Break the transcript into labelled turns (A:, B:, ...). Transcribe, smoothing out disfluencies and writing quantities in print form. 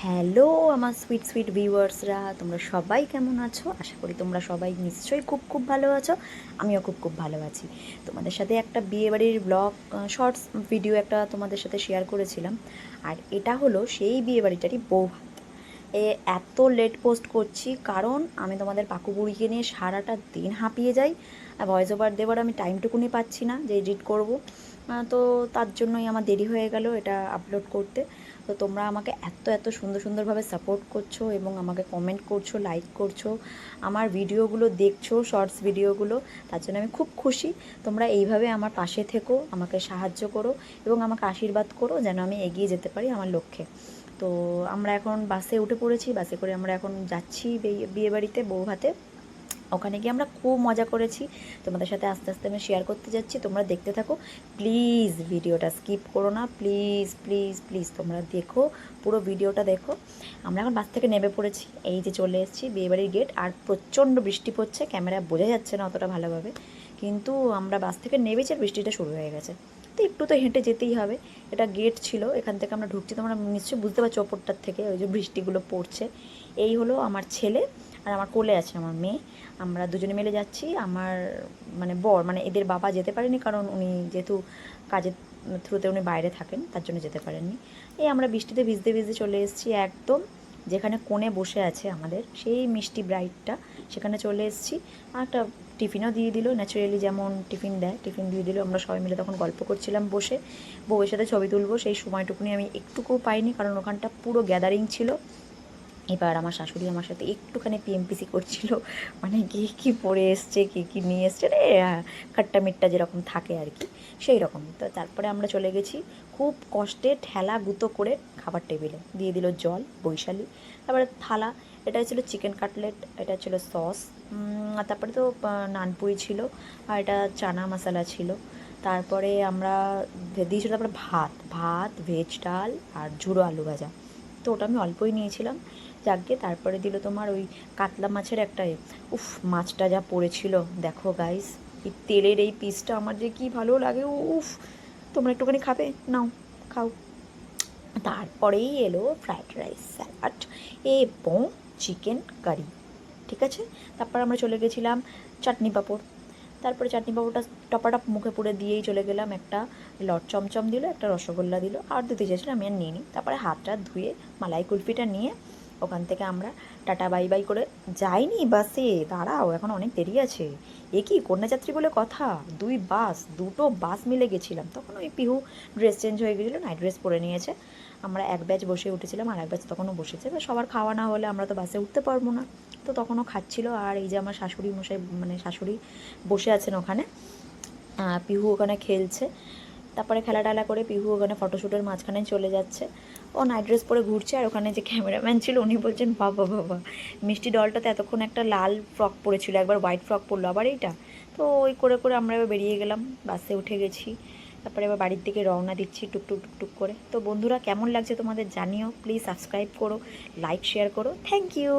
A: Hello আমার sweet sweet ভিউয়ার্সরা, তোমরা সবাই কেমন আছো? আশা করি তোমরা সবাই নিশ্চয়ই খুব খুব ভালো আছো। আমিও খুব খুব ভালো আছি। তোমাদের সাথে একটা বিয়েবাড়ির ব্লগ শর্টস ভিডিও একটা তোমাদের সাথে শেয়ার করেছিলাম। আর এটা হলো সেই বিয়েবাড়িটারই বউ ভাত। এত লেট পোস্ট করছি কারণ আমি তোমাদের পাকু বুড়িকে নিয়ে সারাটা দিন হাঁপিয়ে যাই। আর ভয়েস ওভার দেওয়ার আমি টাইমটুকুনি পাচ্ছি না যে এডিট করব। তো তার জন্যই আমার দেরি হয়ে গেল এটা আপলোড করতে। তো তোমরা আমাকে এত এত সুন্দর সুন্দরভাবে সাপোর্ট করছো এবং আমাকে কমেন্ট করছো, লাইক করছো, আমার ভিডিওগুলো দেখছো, শর্টস ভিডিওগুলো, তার জন্য আমি খুব খুশি। তোমরা এইভাবে আমার পাশে থেকো, আমাকে সাহায্য করো এবং আমাকে আশীর্বাদ করো যেন আমি এগিয়ে যেতে পারি আমার লক্ষ্যে। তো আমরা এখন বাসে উঠে পড়েছি, বাসে করে আমরা এখন যাচ্ছি বিয়েবাড়িতে বউ ভাতে। ওখানে গিয়ে আমরা খুব মজা করেছি, তোমাদের সাথে আস্তে আস্তে আমি শেয়ার করতে যাচ্ছি। তোমরা দেখতে থাকো, প্লিজ ভিডিওটা স্কিপ করো না, প্লিজ প্লিজ প্লিজ তোমরা দেখো, পুরো ভিডিওটা দেখো। আমরা এখন বাস থেকে নেমে পড়েছি, এই যে চলে এসেছি বিয়েবাড়ির গেট। আর প্রচণ্ড বৃষ্টি পড়ছে, ক্যামেরা বোঝা যাচ্ছে না অতটা ভালোভাবে, কিন্তু আমরা বাস থেকে নেমেছি আর বৃষ্টিটা শুরু হয়ে গেছে। তো একটু তো হেঁটে যেতেই হবে, এটা গেট ছিল, এখান থেকে আমরা ঢুকছি। তোমরা নিশ্চয়ই বুঝতে পারছো ওপরটার থেকে ওই যে বৃষ্টিগুলো পড়ছে। এই হলো আমার ছেলে, আর আমার কোলে আছে আমার মেয়ে। আমরা দুজনে মিলে যাচ্ছি। আমার মানে বর, মানে এদের বাবা যেতে পারেনি কারণ উনি যেহেতু কাজের থ্রুতে উনি বাইরে থাকেন, তার জন্য যেতে পারেননি। এই আমরা বৃষ্টিতে ভিজতে ভিজতে চলে এসেছি একদম যেখানে কোণে বসে আছে আমাদের সেই মিষ্টি ব্রাইডটা, সেখানে চলে এসেছি। আর একটা টিফিনও দিয়ে দিল, ন্যাচারালি যেমন টিফিন দেয় টিফিন দিয়ে দিল। আমরা সবাই মিলে তখন গল্প করছিলাম বসে, বউয়ের সাথে ছবি তুলবো সেই সময়টুকুনি আমি একটুকুও পাইনি কারণ ওখানটা পুরো গ্যাদারিং ছিল। এবার আমার শাশুড়ি আমার সাথে একটুখানি পিএমপিসি করছিল, মানে কে কী পরে এসছে, কে কী নিয়ে এসছে রে, খাট্টা মিট্টা যেরকম থাকে আর কি, সেই রকম। তো তারপরে আমরা চলে গেছি খুব কষ্টে ঠেলা গুঁতো করে খাবার টেবিলে দিয়ে দিল জল বৈশালী, তারপরে থালা। এটা ছিল চিকেন কাটলেট, এটা ছিল সস, আর তারপরে তো নানপুরি ছিল, আর এটা চানা মশলা ছিল। তারপরে আমরা দিয়েছিল তারপরে ভাত ভাত ভেজ ডাল আর ঝুড়ো আলু ভাজা। তো ওটা আমি অল্পই নিয়েছিলাম। যাকগে, তারপরে দিল তোমার ওই কাতলা মাছের একটা উফ, মাছটা যা পড়েছিল দেখো গাইস, এই তেলের এই পিসটা আমার যে কি ভালো লাগে, উফ। তোমরা একটুখানি খাবে, নাও খাও। তারপরেই এলো ফ্রাইড রাইস, স্যালাড এবং চিকেন কারি, ঠিক আছে। তারপর আমরা চলে গেছিলাম চাটনি পাঁপড়। তারপরে চাটনি পাঁপড়টা টপাটপ মুখে পুরে দিয়েই চলে গেলাম। একটা লট চমচম দিল, একটা রসগোল্লা দিল, আর দিতে চেয়েছিলাম, আমি আর নিই নি। তারপরে হাতটা ধুয়ে মালাই কুলফিটা নিয়ে ওখান থেকে আমরা টাটা বাই বাই করে যাইনি বাসে, দাঁড়াও এখন অনেক দেরি আছে। এ কি কন্যাযাত্রী বলে কথা, দুটো বাস মিলে গেছিলাম। তখন ওই পিহু ড্রেস চেঞ্জ হয়ে গেছিলো, নাইট ড্রেস পরে নিয়েছে। আমরা এক ব্যাচ বসে উঠেছিলাম, আর এক ব্যাচ তখনও বসেছে। এবার সবার খাওয়া না হলে আমরা তো বাসে উঠতে পারবো না, তো তখনও খাচ্ছিল। আর এই যে আমার শাশুড়ি মশাই, মানে শাশুড়ি বসে আছেন ওখানে, পিহু ওখানে খেলছে। তারপরে খেলা টেলা করে পিহু ওখানে ফটোশ্যুটের মাঝখানে চলে যাচ্ছে, ও নাইট ড্রেস পরে ঘুরছে। আর ওখানে যে ক্যামেরাম্যান ছিল উনি বলছেন বাবা বাবা, মিষ্টি ডলটাতে এতক্ষণ একটা লাল ফ্রক পরেছিল, একবার হোয়াইট ফ্রক পরলো, আবার এইটা। তো ওই করে করে আমরা এবার বেরিয়ে গেলাম, বাসে উঠে গেছি। তারপরে এবার বাড়ির দিকে রওনা দিচ্ছি টুকটুক টুকটুক করে। তো বন্ধুরা কেমন লাগছে তোমাদের জানিও, প্লিজ সাবস্ক্রাইব করো, লাইক শেয়ার করো, থ্যাংক ইউ।